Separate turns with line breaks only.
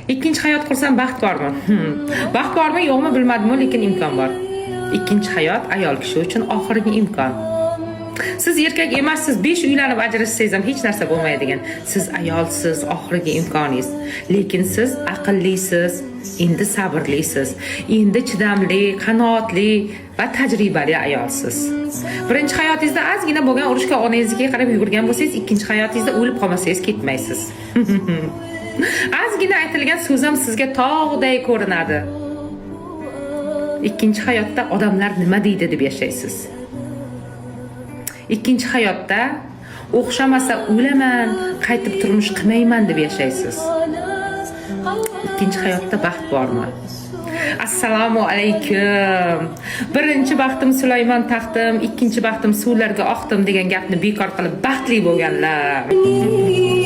Ikkinchi hayot qursam baxt bormi? Baxt bormi, yo'qmi bilmadim, lekin imkon bor. Ikkinchi hayot ayol kishi uchun oxirgi imkon. Siz erkak emassiz, 5 uylanib ajrashsangiz ham hech narsa bo'lmaydigan. Siz ayolsiz, oxirgi imkoningiz. Lekin siz aqllisiz, endi sabrlisiz, endi chidamli, qanoatli va tajribali ayolsiz. Birinchi hayotingizda ozgina bo'lgan urushga onangizga qarab yugurgan bo'lsangiz, ikkinchi hayotingizda o'lib qolmasangiz ketmaysiz. Ozgina aytilgan so'z ham sizga tog'day ko'rinadi. Ikkinchi hayotda odamlar nima deydi deb yashaysiz. Ikkinchi hayotda o'xshamasa o'laman, qaytib turmush qilmayman deb yashaysiz. Ikkinchi hayotda baxt bormi? Assalomu alaykum. Birinchi baxtim Sulaymon taxtim, ikkinchi baxtim suvlarga oqdim degan gapni bekor qilib baxtli bo'lganlar.